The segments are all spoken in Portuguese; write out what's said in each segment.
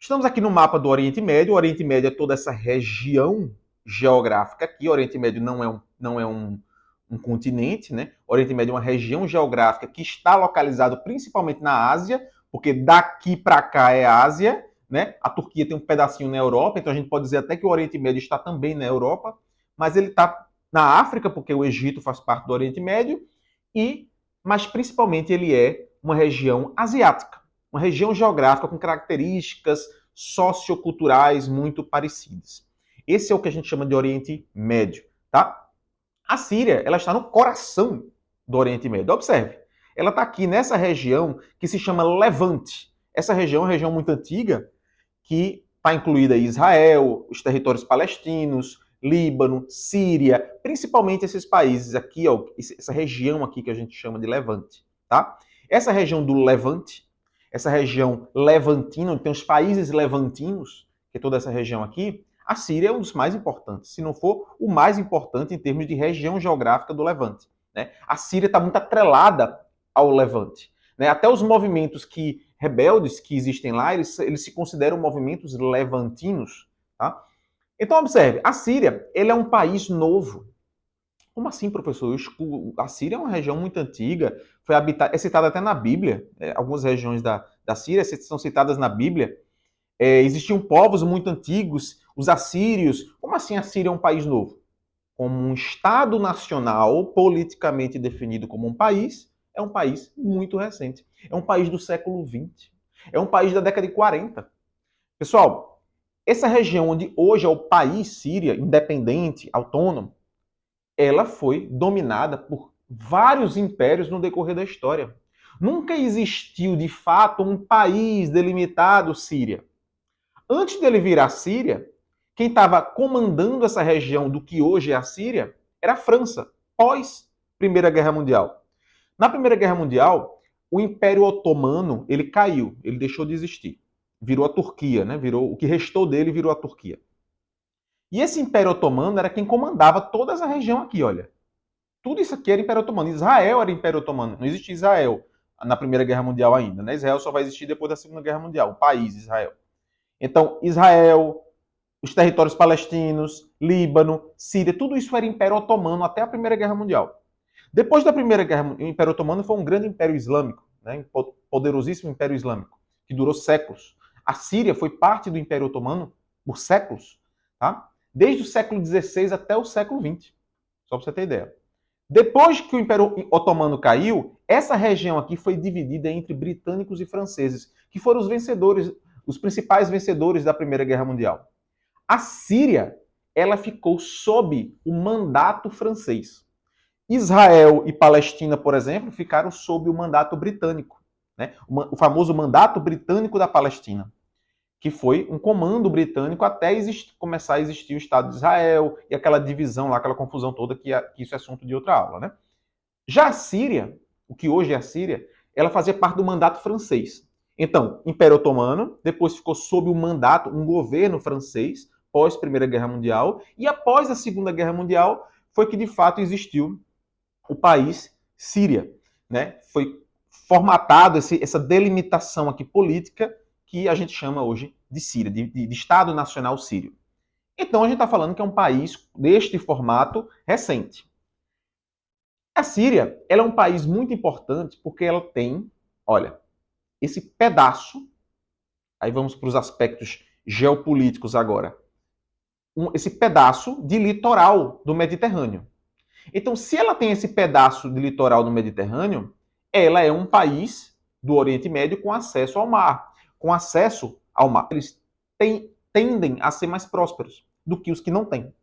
Estamos aqui no mapa do Oriente Médio. O Oriente Médio é toda essa região geográfica aqui. O Oriente Médio não é um continente, né? O Oriente Médio é uma região geográfica que está localizado principalmente na Ásia, porque daqui para cá é Ásia, né? A Turquia tem um pedacinho na Europa, então a gente pode dizer até que o Oriente Médio está também na Europa, mas ele está na África, porque o Egito faz parte do Oriente Médio, mas principalmente ele é uma região asiática, uma região geográfica com características socioculturais muito parecidas. Esse é o que a gente chama de Oriente Médio, tá? A Síria, ela está no coração do Oriente Médio. Observe, ela está aqui nessa região que se chama Levante. Essa região é uma região muito antiga que está incluída Israel, os territórios palestinos, Líbano, Síria, principalmente esses países aqui, ó, essa região aqui que a gente chama de Levante, tá? Essa região do Levante, essa região levantina, onde tem os países levantinos, que é toda essa região aqui, a Síria é um dos mais importantes, se não for o mais importante em termos de região geográfica do Levante, né? A Síria está muito atrelada ao Levante, né? Até os movimentos rebeldes que existem lá, eles se consideram movimentos levantinos, tá? Então, observe, a Síria, ele é um país novo. Como assim, professor? A Síria é uma região muito antiga, foi habitada, é citada até na Bíblia, algumas regiões da Síria são citadas na Bíblia. Existiam povos muito antigos, os assírios. Como assim a Síria é um país novo? Como um Estado nacional politicamente definido como um país, é um país muito recente. É um país do século XX. É um país da década de 40. Pessoal, essa região onde hoje é o país Síria, independente, autônomo, ela foi dominada por vários impérios no decorrer da história. Nunca existiu, de fato, um país delimitado Síria. Antes dele virar Síria, quem estava comandando essa região do que hoje é a Síria era a França, pós Primeira Guerra Mundial. Na Primeira Guerra Mundial, o Império Otomano ele caiu, ele deixou de existir. Virou a Turquia, né? O que restou dele virou a Turquia. E esse Império Otomano era quem comandava toda essa região aqui, olha. Tudo isso aqui era Império Otomano. Israel era Império Otomano. Não existia Israel na Primeira Guerra Mundial ainda, né? Israel só vai existir depois da Segunda Guerra Mundial, o país Israel. Então, Israel, os territórios palestinos, Líbano, Síria, tudo isso era Império Otomano até a Primeira Guerra Mundial. Depois da Primeira Guerra, o Império Otomano foi um grande império islâmico, né? Um poderosíssimo império islâmico, que durou séculos. A Síria foi parte do Império Otomano por séculos, tá? Desde o século XVI até o século XX, só para você ter ideia. Depois que o Império Otomano caiu, essa região aqui foi dividida entre britânicos e franceses, que foram os vencedores, os principais vencedores da Primeira Guerra Mundial. A Síria, ela ficou sob o mandato francês. Israel e Palestina, por exemplo, ficaram sob o mandato britânico, né? O famoso mandato britânico da Palestina, que foi um comando britânico até começar a existir o Estado de Israel e aquela divisão lá, aquela confusão toda que isso é assunto de outra aula, né? Já a Síria, o que hoje é a Síria, ela fazia parte do mandato francês. Então, Império Otomano, depois ficou sob o mandato, um governo francês, pós Primeira Guerra Mundial, e após a Segunda Guerra Mundial foi que de fato existiu o país Síria, né? Foi formatado essa delimitação aqui política que a gente chama hoje de Síria, de Estado Nacional Sírio. Então a gente está falando que é um país deste formato recente. A Síria, ela é um país muito importante porque ela tem, olha, esse pedaço, aí vamos para os aspectos geopolíticos agora, esse pedaço de litoral do Mediterrâneo. Então, se ela tem esse pedaço de litoral do Mediterrâneo, ela é um país do Oriente Médio com acesso ao mar. Com acesso ao mar, eles tendem a ser mais prósperos do que os que não têm.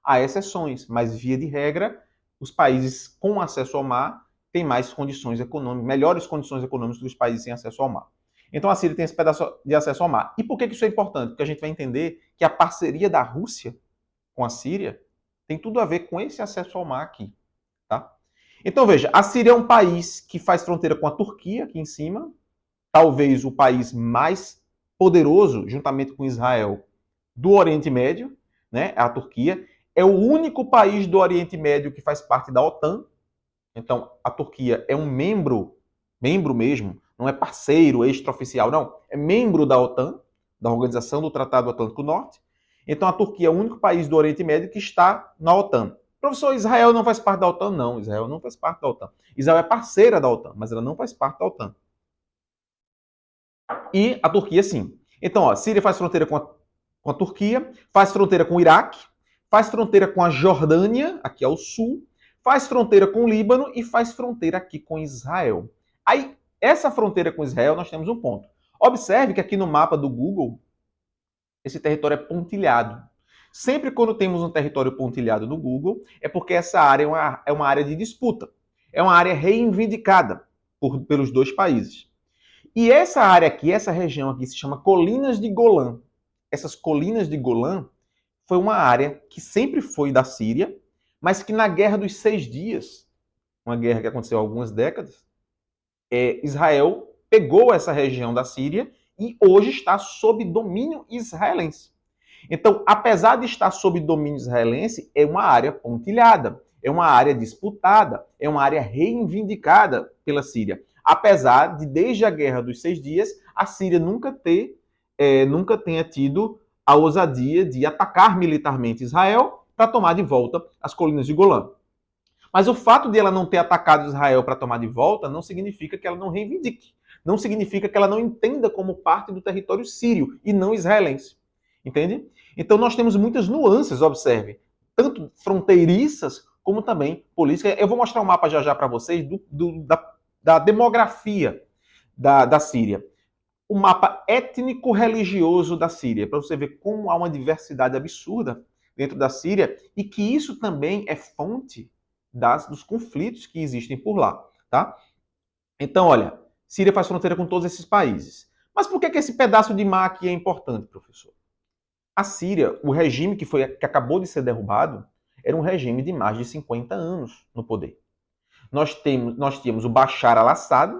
Há exceções, mas via de regra, os países com acesso ao mar têm mais condições econômicas, melhores condições econômicas do que os países sem acesso ao mar. Então a Síria tem esse pedaço de acesso ao mar. E por que isso é importante? Porque a gente vai entender que a parceria da Rússia com a Síria tem tudo a ver com esse acesso ao mar aqui, tá? Então veja, a Síria é um país que faz fronteira com a Turquia aqui em cima, talvez o país mais poderoso, juntamente com Israel, do Oriente Médio, né? A Turquia é o único país do Oriente Médio que faz parte da OTAN. Então, a Turquia é um membro mesmo, não é parceiro extraoficial, não, é membro da OTAN, da Organização do Tratado do Atlântico Norte. Então a Turquia é o único país do Oriente Médio que está na OTAN. Professor, Israel não faz parte da OTAN? Não, Israel não faz parte da OTAN. Israel é parceira da OTAN, mas ela não faz parte da OTAN. E a Turquia, sim. Então, ó, Síria faz fronteira com a Turquia, faz fronteira com o Iraque, faz fronteira com a Jordânia, aqui ao sul, faz fronteira com o Líbano e faz fronteira aqui com Israel. Aí, essa fronteira com Israel, nós temos um ponto. Observe que aqui no mapa do Google, esse território é pontilhado. Sempre quando temos um território pontilhado no Google, é porque essa área é uma área de disputa. É uma área reivindicada pelos dois países. E essa área aqui, essa região aqui, se chama Colinas de Golã. Essas Colinas de Golã foi uma área que sempre foi da Síria, mas que na Guerra dos 6 Dias, uma guerra que aconteceu há algumas décadas, Israel pegou essa região da Síria e hoje está sob domínio israelense. Então, apesar de estar sob domínio israelense, é uma área pontilhada, é uma área disputada, é uma área reivindicada pela Síria. Apesar de, desde a Guerra dos 6 Dias, a Síria nunca tenha tido a ousadia de atacar militarmente Israel para tomar de volta as colinas de Golã. Mas o fato de ela não ter atacado Israel para tomar de volta não significa que ela não reivindique. Não significa que ela não entenda como parte do território sírio e não israelense. Entende? Então nós temos muitas nuances, observe, tanto fronteiriças como também políticas. Eu vou mostrar um mapa já já para vocês da demografia da Síria. O mapa étnico-religioso da Síria, para você ver como há uma diversidade absurda dentro da Síria e que isso também é fonte dos conflitos que existem por lá, tá? Então, olha, Síria faz fronteira com todos esses países. Mas por que esse pedaço de mar aqui é importante, professor? A Síria, o regime que acabou de ser derrubado, era um regime de mais de 50 anos no poder. Nós tínhamos o Bashar al-Assad,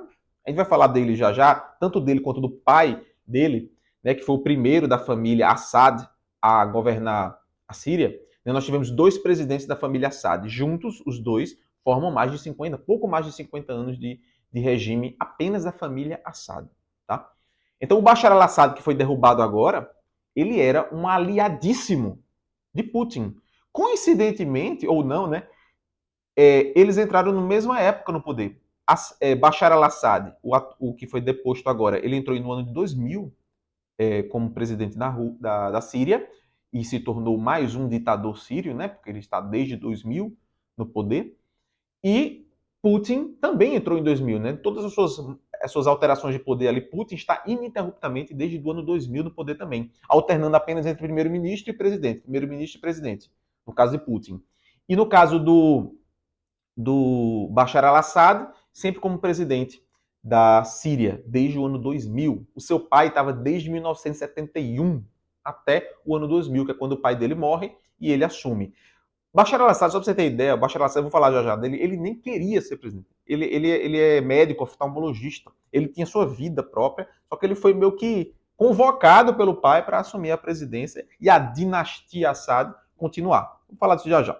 a gente vai falar dele já já, tanto dele quanto do pai dele, né, que foi o primeiro da família Assad a governar a Síria. Nós tivemos 2 presidentes da família Assad. Juntos, os dois formam mais de 50, pouco mais de 50 anos de regime apenas da família Assad. Tá? Então, o Bashar al-Assad, que foi derrubado agora, ele era um aliadíssimo de Putin. Coincidentemente, ou não, né? Eles entraram na mesma época no poder. Bashar al-Assad, o que foi deposto agora, ele entrou no ano de 2000 como presidente da Síria e se tornou mais um ditador sírio, né? Porque ele está desde 2000 no poder. E Putin também entrou em 2000, né? Todas as suas alterações de poder ali, Putin está ininterruptamente desde o ano 2000 no poder também, alternando apenas entre primeiro-ministro e presidente, primeiro-ministro e presidente, no caso de Putin. E no caso do Bashar al-Assad, sempre como presidente da Síria, desde o ano 2000. O seu pai estava desde 1971 até o ano 2000, que é quando o pai dele morre e ele assume. Bashar al-Assad, só para você ter ideia, Bashar al-Assad, eu vou falar já já dele, ele nem queria ser presidente. Ele é médico, oftalmologista, ele tinha sua vida própria, só que ele foi meio que convocado pelo pai para assumir a presidência e a dinastia Assad continuar. Vou falar disso já já.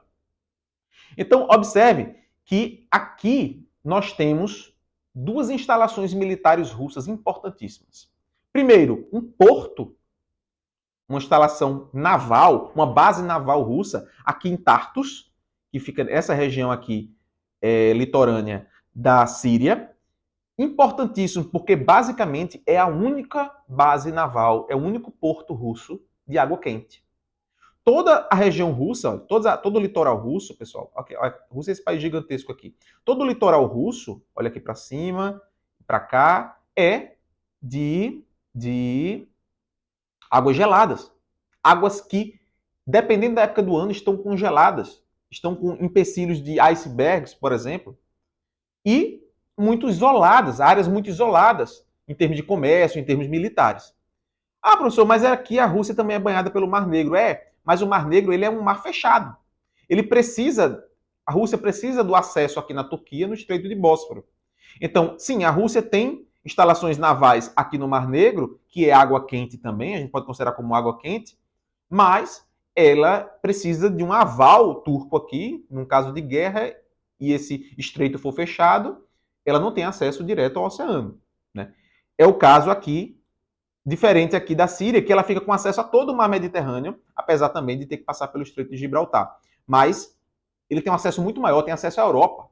Então, observe que aqui nós temos 2 instalações militares russas importantíssimas. Primeiro, um porto, uma instalação naval, uma base naval russa, aqui em Tartus, que fica essa região aqui litorânea da Síria. Importantíssimo, porque basicamente é a única base naval, é o único porto russo de água quente. Toda a região russa, todo o litoral russo, pessoal, a Rússia é esse país gigantesco aqui. Todo o litoral russo, olha aqui para cima, para cá, é de águas geladas. Águas que, dependendo da época do ano, estão congeladas. Estão com empecilhos de icebergs, por exemplo. E muito isoladas, áreas muito isoladas, em termos de comércio, em termos militares. Ah, professor, mas aqui a Rússia também é banhada pelo Mar Negro. Mas o Mar Negro ele é um mar fechado. A Rússia precisa do acesso aqui na Turquia, no Estreito de Bósforo. Então, sim, a Rússia tem instalações navais aqui no Mar Negro, que é água quente também, a gente pode considerar como água quente, mas ela precisa de um aval turco aqui, num caso de guerra, e esse estreito for fechado, ela não tem acesso direto ao oceano. Né? É o caso aqui Diferente aqui da Síria, que ela fica com acesso a todo o mar Mediterrâneo, apesar também de ter que passar pelo Estreito de Gibraltar. Mas ele tem um acesso muito maior, tem acesso à Europa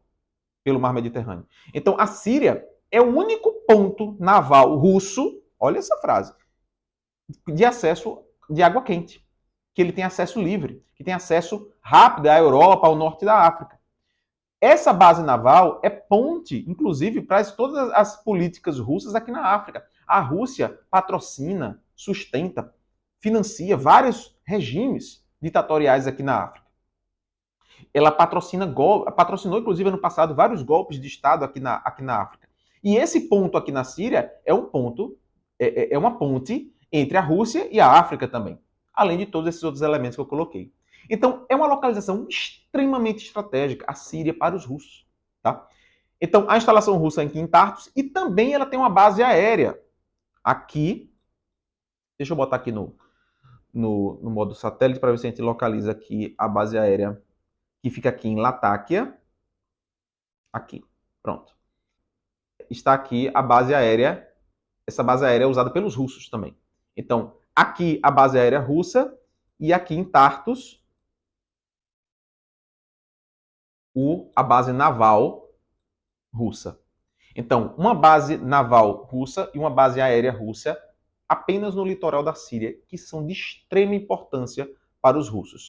pelo mar Mediterrâneo. Então a Síria é o único ponto naval russo, olha essa frase, de acesso de água quente, que ele tem acesso livre, que tem acesso rápido à Europa, ao norte da África. Essa base naval é ponte, inclusive, para todas as políticas russas aqui na África. A Rússia patrocina, sustenta, financia vários regimes ditatoriais aqui na África. Ela patrocinou, inclusive, ano passado, vários golpes de Estado aqui na África. E esse ponto aqui na Síria é um ponto, é uma ponte entre a Rússia e a África também, além de todos esses outros elementos que eu coloquei. Então, é uma localização extremamente estratégica, a Síria, para os russos. Tá? Então, a instalação russa aqui em Tartus, e também ela tem uma base aérea aqui. Deixa eu botar aqui no modo satélite para ver se a gente localiza aqui a base aérea que fica aqui em Latáquia. Aqui, pronto. Está aqui a base aérea. Essa base aérea é usada pelos russos também. Então, aqui a base aérea russa e aqui em Tartus a base naval russa. Então, uma base naval russa e uma base aérea russa apenas no litoral da Síria, que são de extrema importância para os russos.